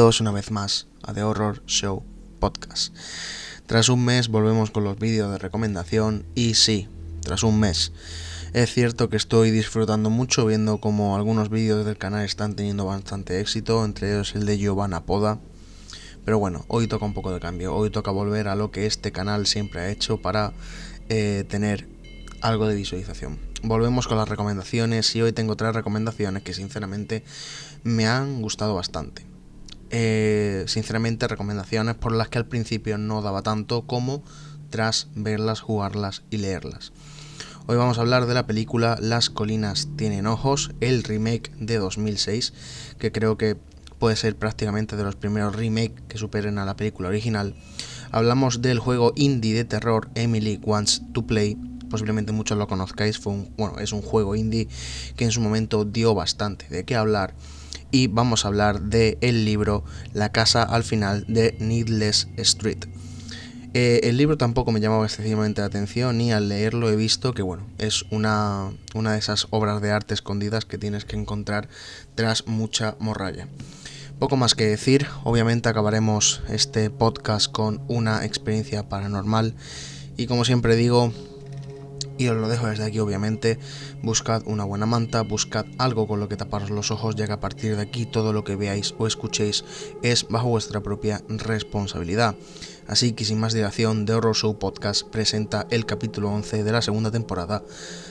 Bienvenidos una vez más a The Horror Show Podcast. Tras un mes volvemos con los vídeos de recomendación y sí, tras un mes. Es cierto que estoy disfrutando mucho viendo como algunos vídeos del canal están teniendo bastante éxito, entre ellos el de Giovanna Poda. Pero bueno, hoy toca un poco de cambio, hoy toca volver a lo que este canal siempre ha hecho para tener algo de visualización. Volvemos con las recomendaciones y hoy tengo 3 recomendaciones que sinceramente me han gustado bastante. Sinceramente recomendaciones por las que al principio no daba tanto como tras verlas, jugarlas y leerlas. Hoy vamos a hablar de la película Las colinas tienen ojos, el remake de 2006, que creo que puede ser prácticamente de los primeros remakes que superen a la película original. Hablamos del juego indie de terror Emily Wants to Play. Posiblemente muchos lo conozcáis, es un juego indie que en su momento dio bastante de qué hablar. Y vamos a hablar del libro La casa al final de Needless Street. El libro tampoco me llamaba excesivamente la atención y al leerlo he visto que es una de esas obras de arte escondidas que tienes que encontrar tras mucha morralla. Poco más que decir, obviamente acabaremos este podcast con una experiencia paranormal y como siempre digo, y os lo dejo desde aquí obviamente, buscad una buena manta, buscad algo con lo que taparos los ojos, ya que a partir de aquí todo lo que veáis o escuchéis es bajo vuestra propia responsabilidad. Así que sin más dilación, The Horror Show Podcast presenta el capítulo 11 de la segunda temporada,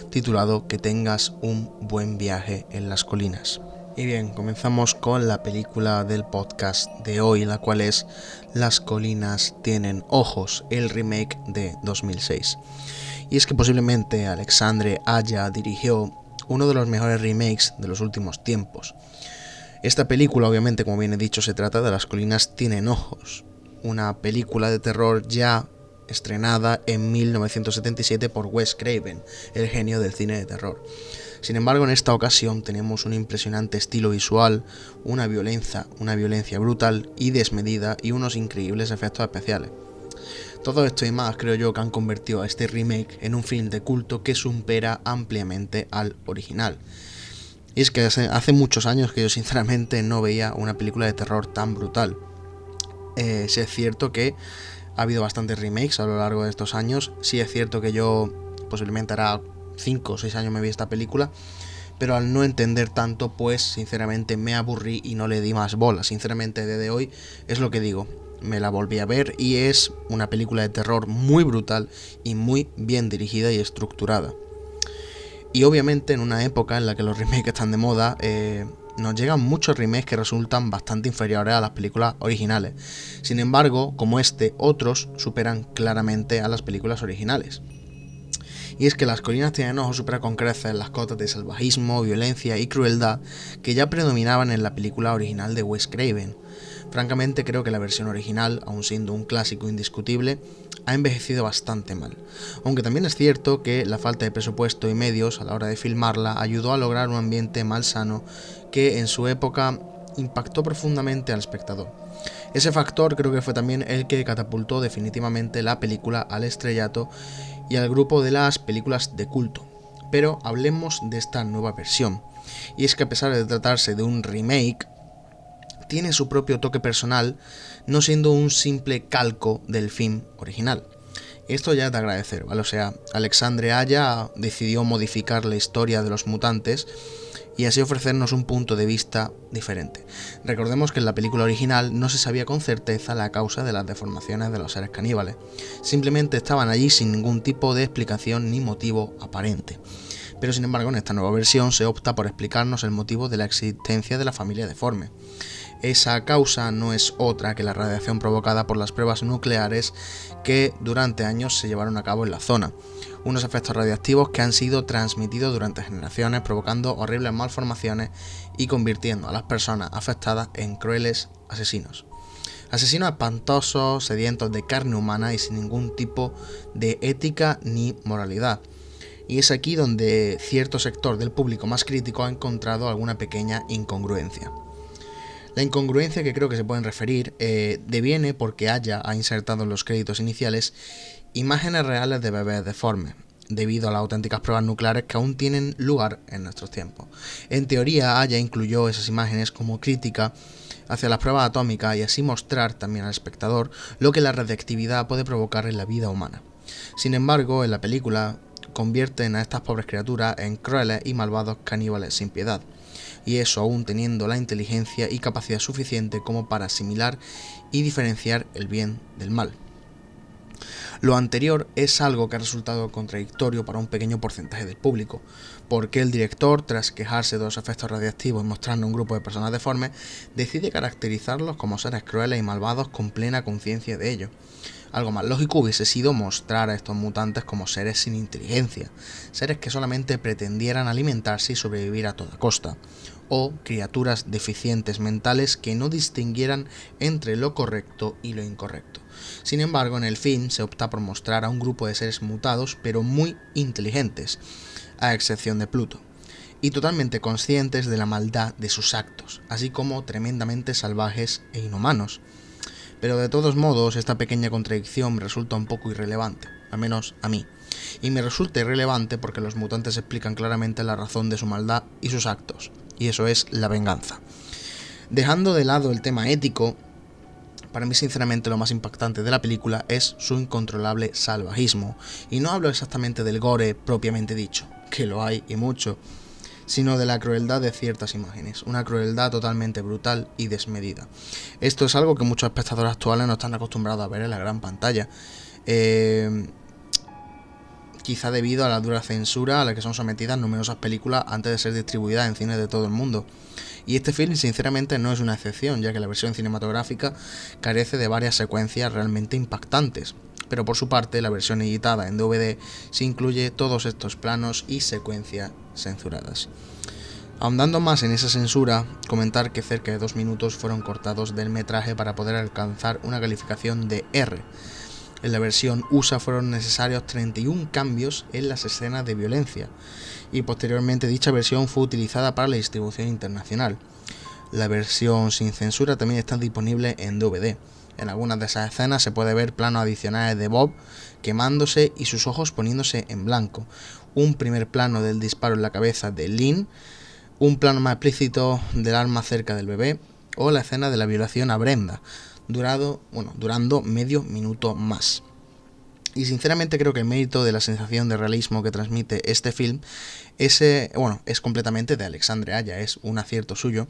titulado Que tengas un buen viaje en las colinas. Y bien, comenzamos con la película del podcast de hoy, la cual es Las colinas tienen ojos, el remake de 2006. Y es que posiblemente Alexandre Aya dirigió uno de los mejores remakes de los últimos tiempos. Esta película, obviamente, como bien he dicho, se trata de Las colinas tienen ojos, una película de terror ya estrenada en 1977 por Wes Craven, el genio del cine de terror. Sin embargo, en esta ocasión tenemos un impresionante estilo visual, una violencia brutal y desmedida y unos increíbles efectos especiales. Todo esto y más creo yo que han convertido a este remake en un film de culto que supera ampliamente al original. Y es que hace muchos años que yo sinceramente no veía una película de terror tan brutal. Sí es cierto que ha habido bastantes remakes a lo largo de estos años. Sí es cierto que yo posiblemente hará 5 o 6 años me vi esta película, pero al no entender tanto, pues sinceramente me aburrí y no le di más bola. Sinceramente desde hoy es lo que digo, me la volví a ver y es una película de terror muy brutal y muy bien dirigida y estructurada. Y obviamente en una época en la que los remakes están de moda, nos llegan muchos remakes que resultan bastante inferiores a las películas originales. Sin embargo, como este, otros superan claramente a las películas originales. Y es que Las colinas tienen ojos supera con creces las cotas de salvajismo, violencia y crueldad que ya predominaban en la película original de Wes Craven. Francamente creo que la versión original, aun siendo un clásico indiscutible, ha envejecido bastante mal. Aunque también es cierto que la falta de presupuesto y medios a la hora de filmarla ayudó a lograr un ambiente malsano que en su época impactó profundamente al espectador. Ese factor creo que fue también el que catapultó definitivamente la película al estrellato y al grupo de las películas de culto. Pero hablemos de esta nueva versión. Y es que a pesar de tratarse de un remake, tiene su propio toque personal, no siendo un simple calco del film original. Esto ya es de agradecer, ¿vale? O sea, Alexandre Aya decidió modificar la historia de los mutantes y así ofrecernos un punto de vista diferente. Recordemos que en la película original no se sabía con certeza la causa de las deformaciones de los seres caníbales, simplemente estaban allí sin ningún tipo de explicación ni motivo aparente. Pero sin embargo en esta nueva versión se opta por explicarnos el motivo de la existencia de la familia deforme. Esa causa no es otra que la radiación provocada por las pruebas nucleares que durante años se llevaron a cabo en la zona. Unos efectos radiactivos que han sido transmitidos durante generaciones, provocando horribles malformaciones y convirtiendo a las personas afectadas en crueles asesinos. Asesinos espantosos, sedientos de carne humana y sin ningún tipo de ética ni moralidad. Y es aquí donde cierto sector del público más crítico ha encontrado alguna pequeña incongruencia. La incongruencia que creo que se pueden referir deviene porque Aya ha insertado en los créditos iniciales imágenes reales de bebés deformes. debido a las auténticas pruebas nucleares que aún tienen lugar en nuestros tiempos. En teoría, Aya incluyó esas imágenes como crítica hacia las pruebas atómicas y así mostrar también al espectador lo que la radiactividad puede provocar en la vida humana. Sin embargo, en la película convierten a estas pobres criaturas en crueles y malvados caníbales sin piedad, y eso aún teniendo la inteligencia y capacidad suficiente como para asimilar y diferenciar el bien del mal. Lo anterior es algo que ha resultado contradictorio para un pequeño porcentaje del público, porque el director, tras quejarse de los efectos radiactivos y mostrando un grupo de personas deformes, decide caracterizarlos como seres crueles y malvados con plena conciencia de ello. Algo más lógico hubiese sido mostrar a estos mutantes como seres sin inteligencia, seres que solamente pretendieran alimentarse y sobrevivir a toda costa, o criaturas deficientes mentales que no distinguieran entre lo correcto y lo incorrecto. Sin embargo, en el film se opta por mostrar a un grupo de seres mutados pero muy inteligentes, a excepción de Pluto, y totalmente conscientes de la maldad de sus actos, así como tremendamente salvajes e inhumanos. Pero de todos modos, esta pequeña contradicción me resulta un poco irrelevante, al menos a mí. Y me resulta irrelevante porque los mutantes explican claramente la razón de su maldad y sus actos, y eso es la venganza. Dejando de lado el tema ético, para mí sinceramente lo más impactante de la película es su incontrolable salvajismo, y no hablo exactamente del gore propiamente dicho, que lo hay y mucho, sino de la crueldad de ciertas imágenes, una crueldad totalmente brutal y desmedida. Esto es algo que muchos espectadores actuales no están acostumbrados a ver en la gran pantalla, quizá debido a la dura censura a la que son sometidas numerosas películas antes de ser distribuidas en cines de todo el mundo. Y este film sinceramente no es una excepción, ya que la versión cinematográfica carece de varias secuencias realmente impactantes, pero por su parte la versión editada en DVD se incluye todos estos planos y secuencias censuradas. Ahondando más en esa censura, comentar que cerca de 2 minutos fueron cortados del metraje para poder alcanzar una calificación de R. En la versión USA fueron necesarios 31 cambios en las escenas de violencia, y posteriormente dicha versión fue utilizada para la distribución internacional. La versión sin censura también está disponible en DVD. En algunas de esas escenas se puede ver planos adicionales de Bob quemándose y sus ojos poniéndose en blanco, un primer plano del disparo en la cabeza de Lynn, un plano más explícito del arma cerca del bebé, o la escena de la violación a Brenda, durando medio minuto más. Y sinceramente creo que el mérito de la sensación de realismo que transmite este film es completamente de Alexandre Aya, es un acierto suyo,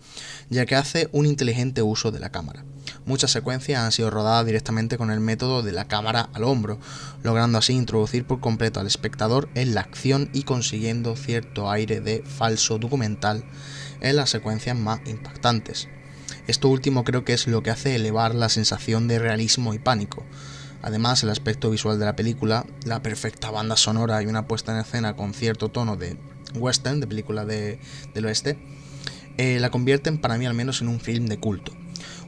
ya que hace un inteligente uso de la cámara. Muchas secuencias han sido rodadas directamente con el método de la cámara al hombro, logrando así introducir por completo al espectador en la acción y consiguiendo cierto aire de falso documental en las secuencias más impactantes. Esto último creo que es lo que hace elevar la sensación de realismo y pánico. Además, el aspecto visual de la película, la perfecta banda sonora y una puesta en escena con cierto tono de western, de película del oeste, la convierten para mí al menos en un film de culto.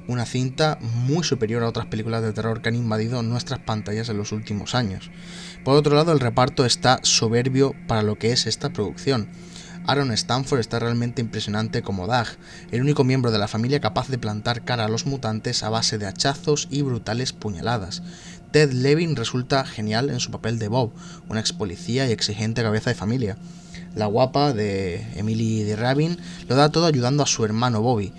Una cinta muy superior a otras películas de terror que han invadido nuestras pantallas en los últimos años. Por otro lado, el reparto está soberbio para lo que es esta producción. Aaron Stanford está realmente impresionante como Dag, el único miembro de la familia capaz de plantar cara a los mutantes a base de hachazos y brutales puñaladas. Ted Levin resulta genial en su papel de Bob, una ex policía y exigente cabeza de familia. La guapa de Emily de Rabin lo da todo ayudando a su hermano Bobby,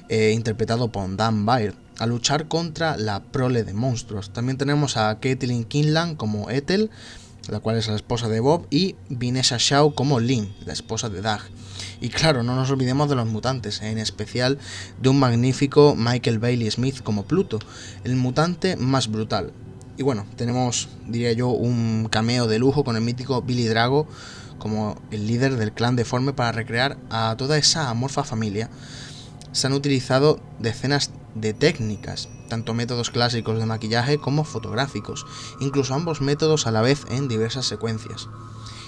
interpretado por Dan Baird, a luchar contra la prole de monstruos. También tenemos a Caitlin Kinlan como Ethel, la cual es la esposa de Bob, y Vanessa Shaw como Lynn, la esposa de Dag. Y claro, no nos olvidemos de los mutantes, en especial de un magnífico Michael Bailey Smith como Pluto, el mutante más brutal. Y bueno, tenemos, diría yo, un cameo de lujo con el mítico Billy Drago como el líder del clan deforme para recrear a toda esa amorfa familia. Se han utilizado decenas de técnicas, tanto métodos clásicos de maquillaje como fotográficos, incluso ambos métodos a la vez en diversas secuencias.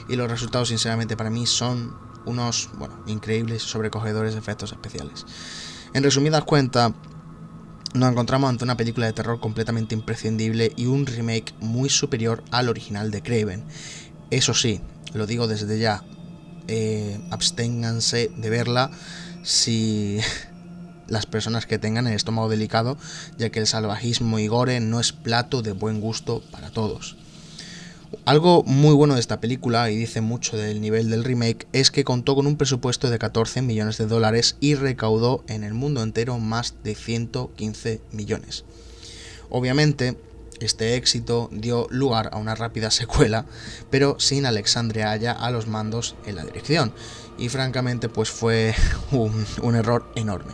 Y los resultados sinceramente para mí son unos increíbles, sobrecogedores efectos especiales. En resumidas cuentas, nos encontramos ante una película de terror completamente imprescindible y un remake muy superior al original de Craven. Eso sí, lo digo desde ya, absténganse de verla si las personas que tengan el estómago delicado, ya que el salvajismo y gore no es plato de buen gusto para todos. Algo muy bueno de esta película, y dice mucho del nivel del remake, es que contó con un presupuesto de 14 millones de dólares y recaudó en el mundo entero más de 115 millones. Obviamente, este éxito dio lugar a una rápida secuela, pero sin Alexandre Aya a los mandos en la dirección, y francamente pues fue un error enorme.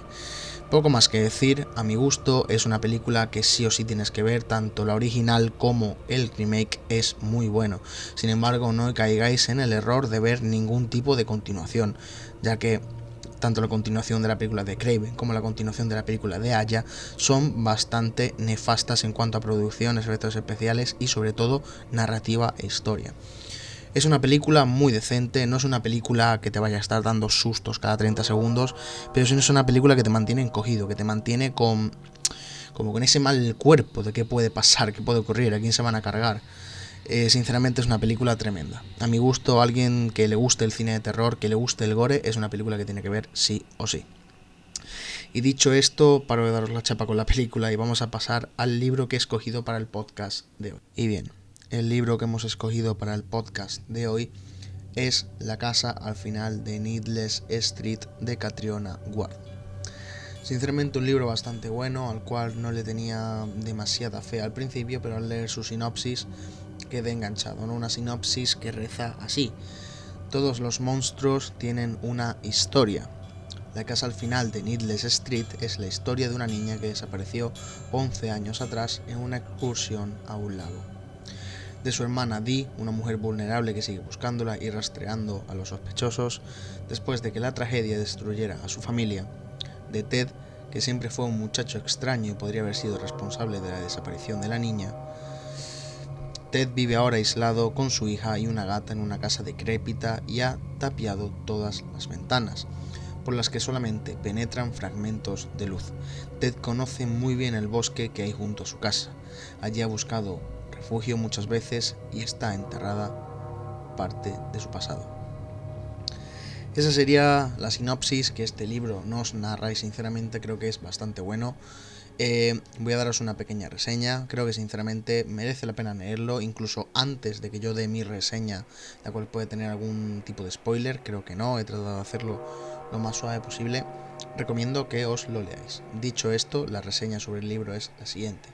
Poco más que decir, a mi gusto es una película que sí o sí tienes que ver, tanto la original como el remake es muy bueno. Sin embargo, no caigáis en el error de ver ningún tipo de continuación, ya que tanto la continuación de la película de Craven como la continuación de la película de Aya son bastante nefastas en cuanto a producción, efectos especiales y sobre todo narrativa e historia. Es una película muy decente, no es una película que te vaya a estar dando sustos cada 30 segundos, pero sí es una película que te mantiene encogido, que te mantiene como con ese mal cuerpo de qué puede pasar, qué puede ocurrir, a quién se van a cargar. Sinceramente es una película tremenda. A mi gusto, alguien que le guste el cine de terror, que le guste el gore, es una película que tiene que ver sí o sí. Y dicho esto, paro de daros la chapa con la película y vamos a pasar al libro que he escogido para el podcast de hoy. Y bien, el libro que hemos escogido para el podcast de hoy es La casa al final de Needless Street de Catriona Ward. Sinceramente un libro bastante bueno, al cual no le tenía demasiada fe al principio, pero al leer su sinopsis quedé enganchado, ¿no? Una sinopsis que reza así: todos los monstruos tienen una historia. La casa al final de Needless Street es la historia de una niña que desapareció 11 años atrás en una excursión a un lago. De su hermana Dee, una mujer vulnerable que sigue buscándola y rastreando a los sospechosos después de que la tragedia destruyera a su familia. De Ted, que siempre fue un muchacho extraño y podría haber sido responsable de la desaparición de la niña. Ted vive ahora aislado con su hija y una gata en una casa decrépita y ha tapiado todas las ventanas, por las que solamente penetran fragmentos de luz. Ted conoce muy bien el bosque que hay junto a su casa. Allí ha buscado refugio muchas veces y está enterrada parte de su pasado. Esa sería la sinopsis que este libro nos narra y sinceramente creo que es bastante bueno. Voy a daros una pequeña reseña. Creo que sinceramente merece la pena leerlo, incluso antes de que yo dé mi reseña, la cual puede tener algún tipo de spoiler. Creo que no, he tratado de hacerlo lo más suave posible. Recomiendo que os lo leáis. Dicho esto, la reseña sobre el libro es la siguiente,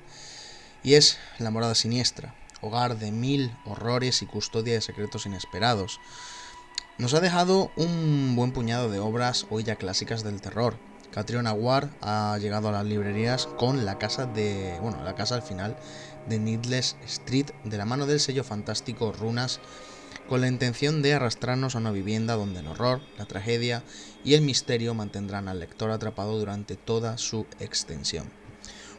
y es La morada siniestra, hogar de 1000 horrores y custodia de secretos inesperados. Nos ha dejado un buen puñado de obras hoy ya clásicas del terror. Catriona Ward ha llegado a las librerías con la casa al final de Needless Street, de la mano del sello fantástico Runas, con la intención de arrastrarnos a una vivienda donde el horror, la tragedia y el misterio mantendrán al lector atrapado durante toda su extensión.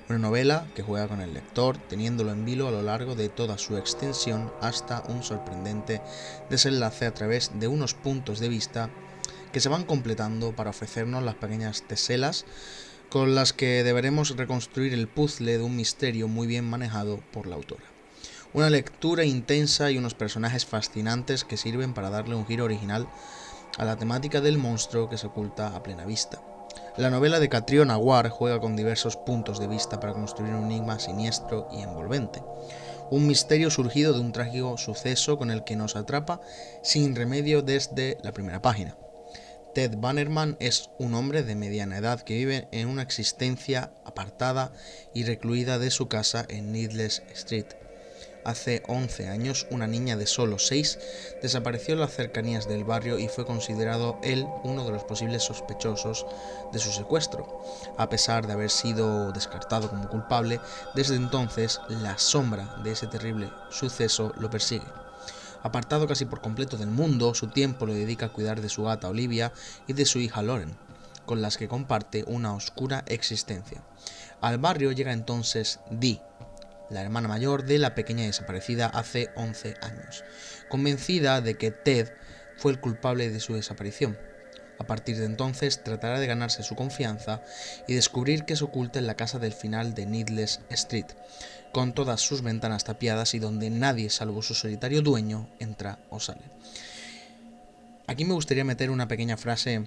Una novela que juega con el lector, teniéndolo en vilo a lo largo de toda su extensión hasta un sorprendente desenlace a través de unos puntos de vista que se van completando para ofrecernos las pequeñas teselas con las que deberemos reconstruir el puzzle de un misterio muy bien manejado por la autora. Una lectura intensa y unos personajes fascinantes que sirven para darle un giro original a la temática del monstruo que se oculta a plena vista. La novela de Catriona Ward juega con diversos puntos de vista para construir un enigma siniestro y envolvente. Un misterio surgido de un trágico suceso con el que nos atrapa sin remedio desde la primera página. Ted Bannerman es un hombre de mediana edad que vive en una existencia apartada y recluida de su casa en Needless Street. Hace 11 años, una niña de solo 6 desapareció en las cercanías del barrio y fue considerado él uno de los posibles sospechosos de su secuestro. A pesar de haber sido descartado como culpable, desde entonces la sombra de ese terrible suceso lo persigue. Apartado casi por completo del mundo, su tiempo lo dedica a cuidar de su gata Olivia y de su hija Lauren, con las que comparte una oscura existencia. Al barrio llega entonces Dee, la hermana mayor de la pequeña desaparecida hace 11 años, convencida de que Ted fue el culpable de su desaparición. A partir de entonces tratará de ganarse su confianza y descubrir qué se oculta en la casa del final de Needless Street, con todas sus ventanas tapiadas y donde nadie salvo su solitario dueño entra o sale. Aquí me gustaría meter una pequeña frase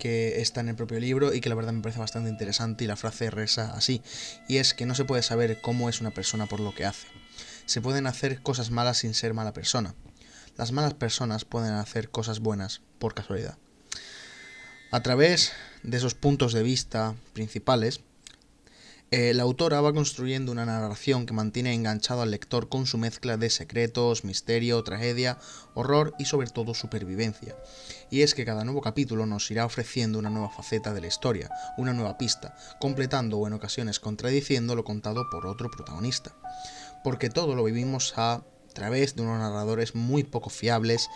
que está en el propio libro y que la verdad me parece bastante interesante, y la frase reza así, y es que no se puede saber cómo es una persona por lo que hace. se pueden hacer cosas malas sin ser mala persona. Las malas personas pueden hacer cosas buenas por casualidad. A través de esos puntos de vista principales, la autora va construyendo una narración que mantiene enganchado al lector con su mezcla de secretos, misterio, tragedia, horror y sobre todo supervivencia. Y es que cada nuevo capítulo nos irá ofreciendo una nueva faceta de la historia, una nueva pista, completando o en ocasiones contradiciendo lo contado por otro protagonista. Porque todo lo vivimos a través de unos narradores muy poco fiables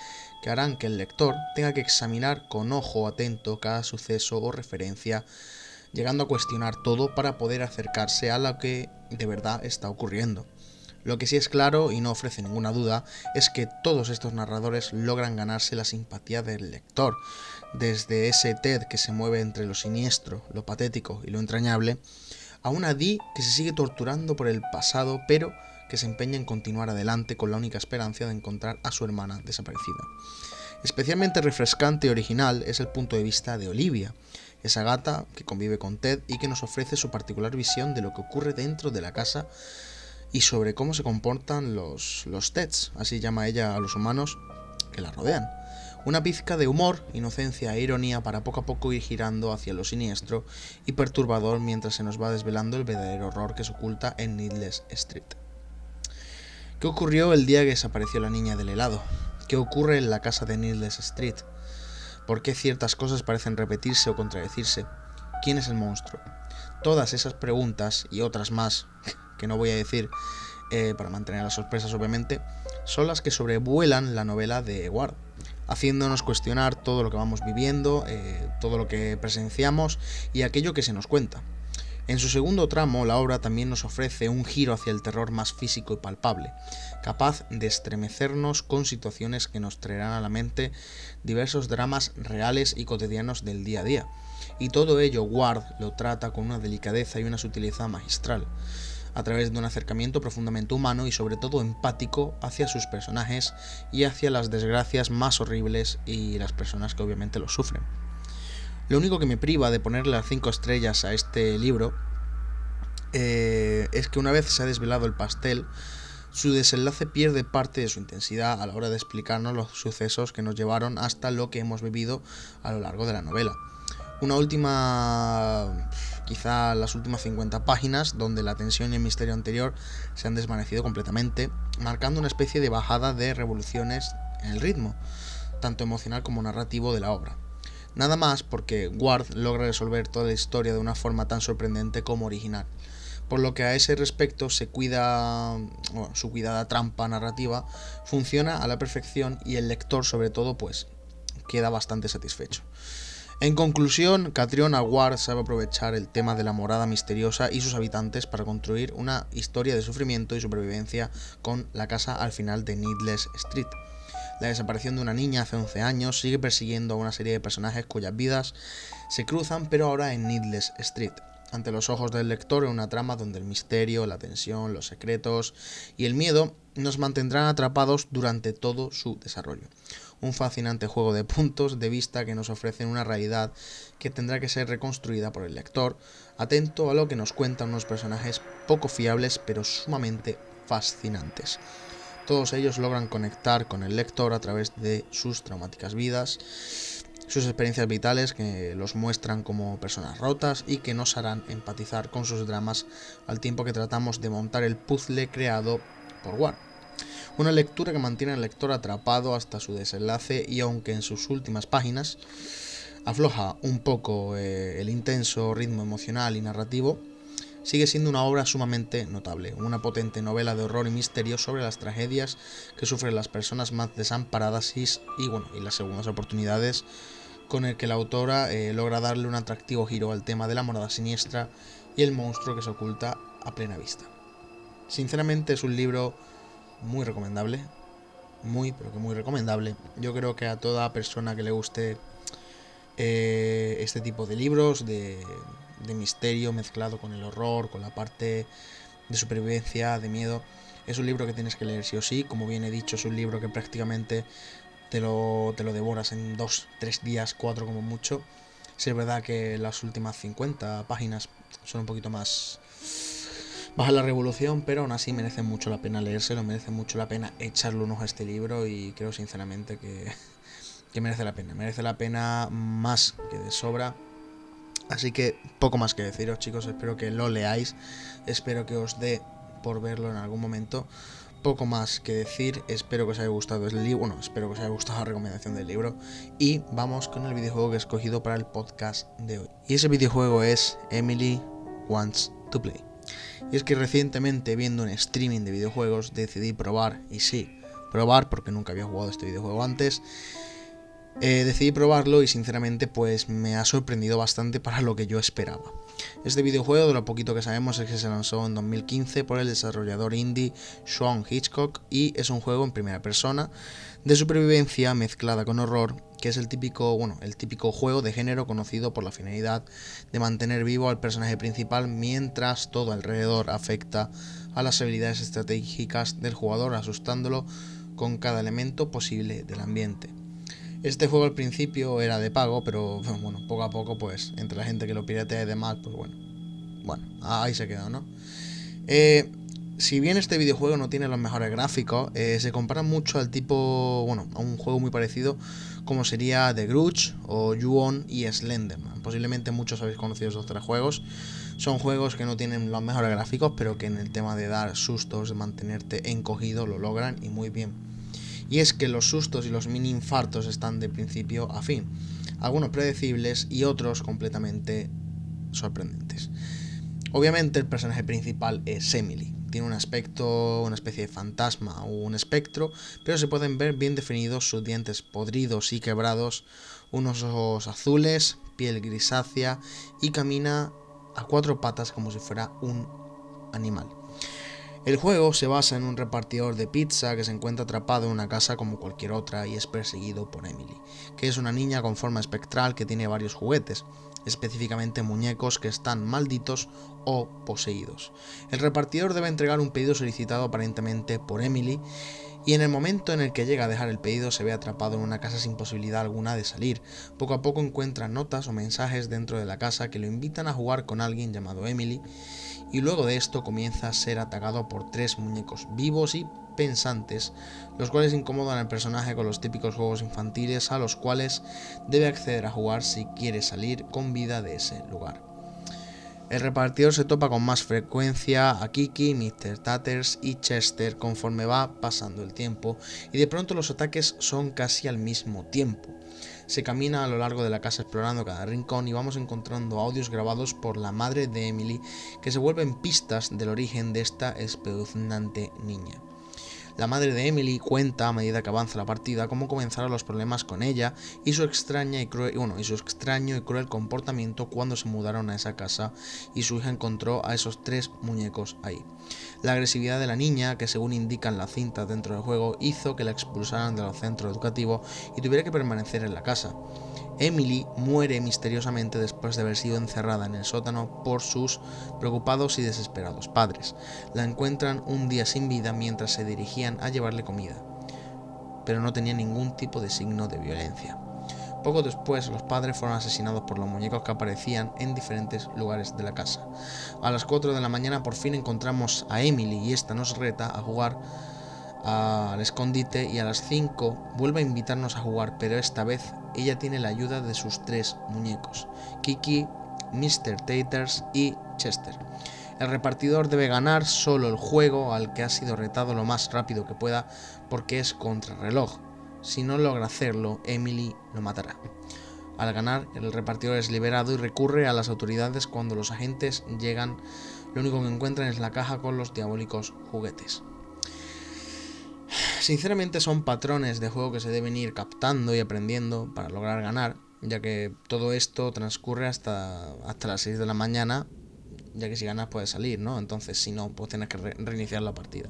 que harán que el lector tenga que examinar con ojo atento cada suceso o referencia, llegando a cuestionar todo para poder acercarse a lo que de verdad está ocurriendo. Lo que sí es claro y no ofrece ninguna duda es que todos estos narradores logran ganarse la simpatía del lector, desde ese Ted que se mueve entre lo siniestro, lo patético y lo entrañable, a una Dee que se sigue torturando por el pasado pero que se empeña en continuar adelante con la única esperanza de encontrar a su hermana desaparecida. Especialmente refrescante y original es el punto de vista de Olivia, esa gata que convive con Ted y que nos ofrece su particular visión de lo que ocurre dentro de la casa y sobre cómo se comportan los Teds, así llama ella a los humanos que la rodean. Una pizca de humor, inocencia e ironía para poco a poco ir girando hacia lo siniestro y perturbador mientras se nos va desvelando el verdadero horror que se oculta en Needless Street. ¿Qué ocurrió el día que desapareció la niña del helado? ¿Qué ocurre en la casa de Needless Street? ¿Por qué ciertas cosas parecen repetirse o contradecirse? ¿Quién es el monstruo? Todas esas preguntas y otras más, que no voy a decir para mantener las sorpresas obviamente, son las que sobrevuelan la novela de Ward, haciéndonos cuestionar todo lo que vamos viviendo, todo lo que presenciamos y aquello que se nos cuenta. En su segundo tramo, la obra también nos ofrece un giro hacia el terror más físico y palpable, capaz de estremecernos con situaciones que nos traerán a la mente diversos dramas reales y cotidianos del día a día. Y todo ello Ward lo trata con una delicadeza y una sutileza magistral, a través de un acercamiento profundamente humano y sobre todo empático hacia sus personajes y hacia las desgracias más horribles y las personas que obviamente lo sufren. Lo único que me priva de ponerle las 5 estrellas a este libro es que una vez se ha desvelado el pastel, su desenlace pierde parte de su intensidad a la hora de explicarnos los sucesos que nos llevaron hasta lo que hemos vivido a lo largo de la novela. Una última, quizá las últimas 50 páginas, donde la tensión y el misterio anterior se han desvanecido completamente, marcando una especie de bajada de revoluciones en el ritmo, tanto emocional como narrativo de la obra. Nada más porque Ward logra resolver toda la historia de una forma tan sorprendente como original. Por lo que a ese respecto su cuidada trampa narrativa funciona a la perfección y el lector sobre todo pues queda bastante satisfecho. En conclusión, Catriona Ward sabe aprovechar el tema de la morada misteriosa y sus habitantes para construir una historia de sufrimiento y supervivencia con la casa al final de Needless Street. La desaparición de una niña hace 11 años sigue persiguiendo a una serie de personajes cuyas vidas se cruzan pero ahora en Needless Street, ante los ojos del lector en una trama donde el misterio, la tensión, los secretos y el miedo nos mantendrán atrapados durante todo su desarrollo. Un fascinante juego de puntos de vista que nos ofrecen una realidad que tendrá que ser reconstruida por el lector, atento a lo que nos cuentan unos personajes poco fiables pero sumamente fascinantes. Todos ellos logran conectar con el lector a través de sus traumáticas vidas, sus experiencias vitales que los muestran como personas rotas y que nos harán empatizar con sus dramas al tiempo que tratamos de montar el puzzle creado por Ward. Una lectura que mantiene al lector atrapado hasta su desenlace y aunque en sus últimas páginas afloja un poco el intenso ritmo emocional y narrativo, sigue siendo una obra sumamente notable, una potente novela de horror y misterio sobre las tragedias que sufren las personas más desamparadas y las segundas oportunidades, con el que la autora logra darle un atractivo giro al tema de la morada siniestra y el monstruo que se oculta a plena vista. Sinceramente es un libro muy recomendable, pero que muy recomendable. Yo creo que a toda persona que le guste este tipo de libros de misterio mezclado con el horror, con la parte de supervivencia, de miedo, es un libro que tienes que leer sí o sí. Como bien he dicho, es un libro que prácticamente te lo devoras en 2-3 días, 4 como mucho. Sí, es verdad que las últimas 50 páginas son un poquito más baja la revolución, pero aún así merece mucho la pena leérselo, merece mucho la pena echarle un ojo a este libro y creo sinceramente que merece la pena más que de sobra. Así que poco más que deciros, chicos, espero que lo leáis, espero que os dé por verlo en algún momento. Poco más que decir, espero que os haya gustado el libro, bueno, espero que os haya gustado la recomendación del libro y vamos con el videojuego que he escogido para el podcast de hoy. Y ese videojuego es Emily Wants to Play. Y es que recientemente, viendo un streaming de videojuegos, decidí probar, y sí, probar porque nunca había jugado este videojuego antes. Decidí probarlo y sinceramente pues me ha sorprendido bastante para lo que yo esperaba. Este videojuego, de lo poquito que sabemos, es que se lanzó en 2015 por el desarrollador indie Sean Hitchcock y es un juego en primera persona de supervivencia mezclada con horror, que es el típico juego de género conocido por la finalidad de mantener vivo al personaje principal mientras todo alrededor afecta a las habilidades estratégicas del jugador, asustándolo con cada elemento posible del ambiente. Este juego al principio era de pago, pero bueno, poco a poco, pues, entre la gente que lo piratea y demás, pues bueno, ahí se quedó, ¿no? Si bien este videojuego no tiene los mejores gráficos, se compara mucho al a un juego muy parecido como sería The Grudge o Ju-On y Slenderman. Posiblemente muchos habéis conocido esos tres juegos. Son juegos que no tienen los mejores gráficos, pero que en el tema de dar sustos, de mantenerte encogido, lo logran y muy bien. Y es que los sustos y los mini infartos están de principio a fin, algunos predecibles y otros completamente sorprendentes. Obviamente el personaje principal es Emily, tiene un aspecto, una especie de fantasma o un espectro, pero se pueden ver bien definidos sus dientes podridos y quebrados, unos ojos azules, piel grisácea y camina a cuatro patas como si fuera un animal. El juego se basa en un repartidor de pizza que se encuentra atrapado en una casa como cualquier otra y es perseguido por Emily, que es una niña con forma espectral que tiene varios juguetes, específicamente muñecos que están malditos o poseídos. El repartidor debe entregar un pedido solicitado aparentemente por Emily y en el momento en el que llega a dejar el pedido se ve atrapado en una casa sin posibilidad alguna de salir. Poco a poco encuentra notas o mensajes dentro de la casa que lo invitan a jugar con alguien llamado Emily y luego de esto comienza a ser atacado por tres muñecos vivos y pensantes, los cuales incomodan al personaje con los típicos juegos infantiles a los cuales debe acceder a jugar si quiere salir con vida de ese lugar. El repartidor se topa con más frecuencia a Kiki, Mr. Tatters y Chester conforme va pasando el tiempo y de pronto los ataques son casi al mismo tiempo. Se camina a lo largo de la casa explorando cada rincón y vamos encontrando audios grabados por la madre de Emily que se vuelven pistas del origen de esta espeluznante niña. La madre de Emily cuenta a medida que avanza la partida cómo comenzaron los problemas con ella y su extraño y cruel comportamiento cuando se mudaron a esa casa y su hija encontró a esos tres muñecos ahí. La agresividad de la niña, que según indican las cintas dentro del juego, hizo que la expulsaran de los centros educativos y tuviera que permanecer en la casa. Emily muere misteriosamente después de haber sido encerrada en el sótano por sus preocupados y desesperados padres. La encuentran un día sin vida mientras se dirigían a llevarle comida, pero no tenía ningún tipo de signo de violencia. Poco después, los padres fueron asesinados por los muñecos que aparecían en diferentes lugares de la casa. A las 4 de la mañana por fin encontramos a Emily y esta nos reta a jugar al escondite y a las 5 vuelve a invitarnos a jugar, pero esta vez ella tiene la ayuda de sus tres muñecos, Kiki, Mr. Taters y Chester. El repartidor debe ganar solo el juego al que ha sido retado lo más rápido que pueda porque es contrarreloj. Si no logra hacerlo, Emily lo matará. Al ganar, el repartidor es liberado y recurre a las autoridades cuando los agentes llegan. Lo único que encuentran es la caja con los diabólicos juguetes. Sinceramente son patrones de juego que se deben ir captando y aprendiendo para lograr ganar, ya que todo esto transcurre hasta las 6 de la mañana, ya que si ganas puedes salir, ¿no? Entonces si no, pues tienes que reiniciar la partida.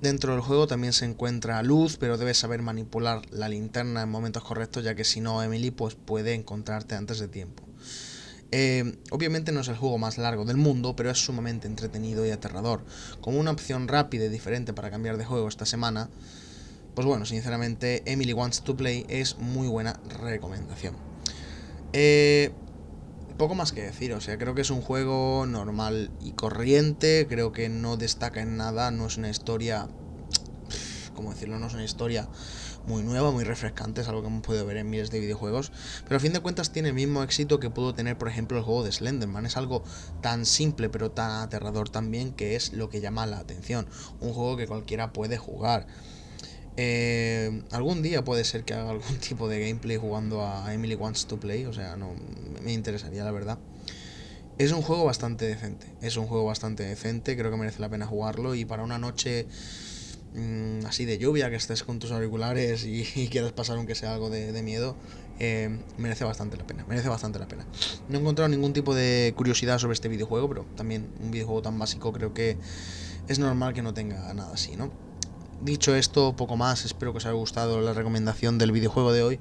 Dentro del juego también se encuentra luz, pero debes saber manipular la linterna en momentos correctos, ya que si no, Emily pues puede encontrarte antes de tiempo. Obviamente no es el juego más largo del mundo, pero es sumamente entretenido y aterrador. Como una opción rápida y diferente para cambiar de juego esta semana, pues bueno, sinceramente Emily Wants to Play es muy buena recomendación. poco más que decir, o sea, creo que es un juego normal y corriente, creo que no destaca en nada, no es una historia, ¿cómo decirlo? No es una historia muy nueva, muy refrescante, es algo que hemos podido ver en miles de videojuegos, pero a fin de cuentas tiene el mismo éxito que pudo tener, por ejemplo, el juego de Slenderman. Es algo tan simple pero tan aterrador también, que es lo que llama la atención, un juego que cualquiera puede jugar. Algún día puede ser que haga algún tipo de gameplay jugando a Emily Wants to Play, o sea, no me interesaría, la verdad. Es un juego bastante decente, creo que merece la pena jugarlo, y para una noche así de lluvia, que estés con tus auriculares y quieras pasar aunque sea algo de miedo, merece bastante la pena. No he encontrado ningún tipo de curiosidad sobre este videojuego, pero también un videojuego tan básico creo que es normal que no tenga nada así, ¿no? Dicho esto, poco más, espero que os haya gustado la recomendación del videojuego de hoy,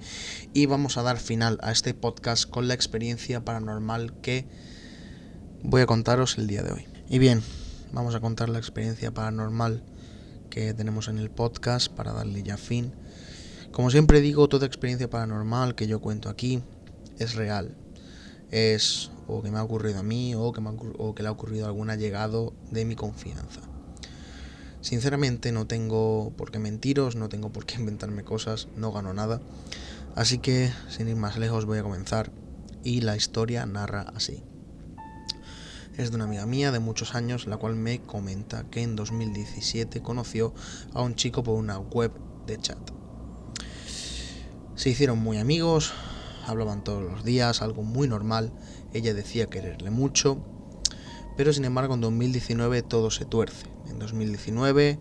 y vamos a dar final a este podcast con la experiencia paranormal que voy a contaros el día de hoy. Y bien, vamos a contar la experiencia paranormal que tenemos en el podcast para darle ya fin. Como siempre digo, toda experiencia paranormal que yo cuento aquí es real. Es o que me ha ocurrido a mí o que le ha ocurrido a algún allegado de mi confianza. Sinceramente no tengo por qué mentiros, no tengo por qué inventarme cosas, no gano nada. Así que, sin ir más lejos, voy a comenzar, y la historia narra así. Es de una amiga mía de muchos años, la cual me comenta que en 2017 conoció a un chico por una web de chat. Se hicieron muy amigos, hablaban todos los días, algo muy normal. Ella decía quererle mucho, pero sin embargo en 2019 todo se tuerce. En 2019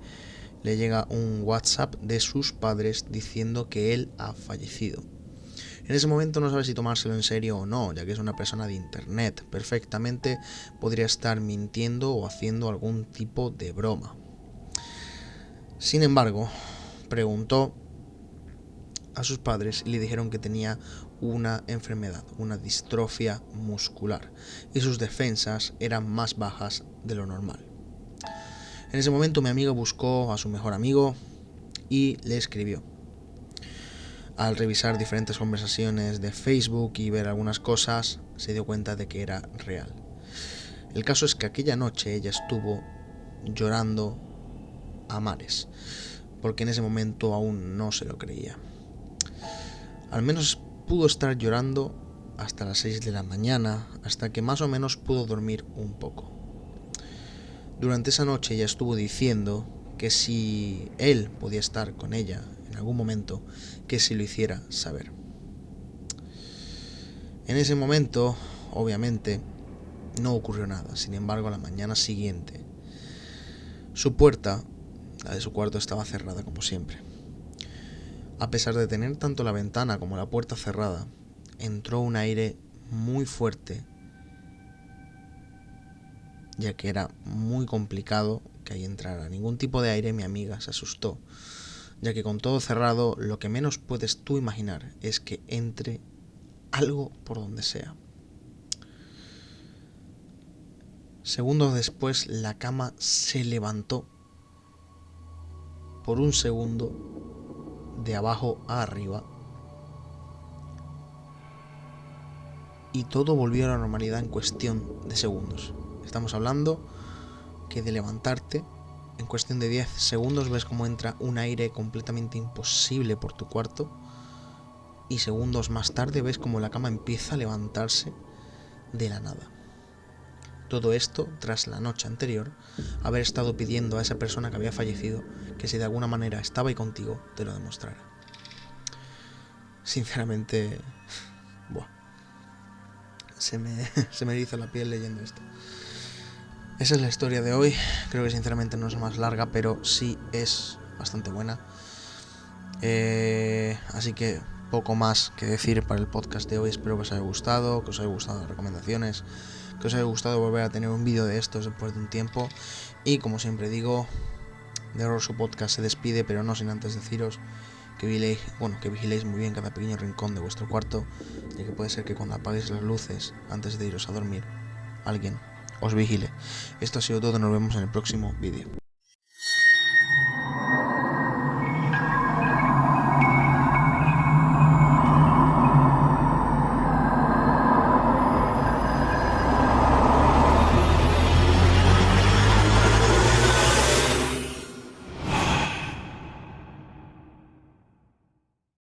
le llega un WhatsApp de sus padres diciendo que él ha fallecido. En ese momento no sabe si tomárselo en serio o no, ya que es una persona de internet. Perfectamente podría estar mintiendo o haciendo algún tipo de broma. Sin embargo, preguntó a sus padres y le dijeron que tenía una enfermedad, una distrofia muscular, y sus defensas eran más bajas de lo normal. En ese momento mi amigo buscó a su mejor amigo y le escribió. Al revisar diferentes conversaciones de Facebook y ver algunas cosas, se dio cuenta de que era real. El caso es que aquella noche ella estuvo llorando a mares, porque en ese momento aún no se lo creía. Al menos pudo estar llorando hasta las 6 de la mañana, hasta que más o menos pudo dormir un poco. Durante esa noche ella estuvo diciendo que si él podía estar con ella en algún momento, que se lo hiciera saber. En ese momento, obviamente, no ocurrió nada. Sin embargo, a la mañana siguiente, su puerta, la de su cuarto, estaba cerrada como siempre. A pesar de tener tanto la ventana como la puerta cerrada, entró un aire muy fuerte, ya que era muy complicado que ahí entrara ningún tipo de aire. Mi amiga se asustó, ya que con todo cerrado, lo que menos puedes tú imaginar es que entre algo por donde sea. Segundos después, la cama se levantó por un segundo de abajo a arriba, y todo volvió a la normalidad en cuestión de segundos. Estamos hablando que de levantarte, en cuestión de 10 segundos ves cómo entra un aire completamente imposible por tu cuarto, y segundos más tarde ves cómo la cama empieza a levantarse de la nada. Todo esto tras la noche anterior haber estado pidiendo a esa persona que había fallecido que si de alguna manera estaba ahí contigo, te lo demostrara. Sinceramente, se me eriza la piel leyendo esto. Esa es la historia de hoy. Creo que sinceramente no es más larga, pero sí es bastante buena. Así que poco más que decir para el podcast de hoy. Espero que os haya gustado, que os haya gustado las recomendaciones, que os haya gustado volver a tener un vídeo de estos después de un tiempo. Y como siempre digo, The Horror Show Podcast se despide, pero no sin antes deciros que vigiléis muy bien cada pequeño rincón de vuestro cuarto, ya que puede ser que cuando apaguéis las luces antes de iros a dormir, alguien os vigile. Esto ha sido todo, nos vemos en el próximo vídeo.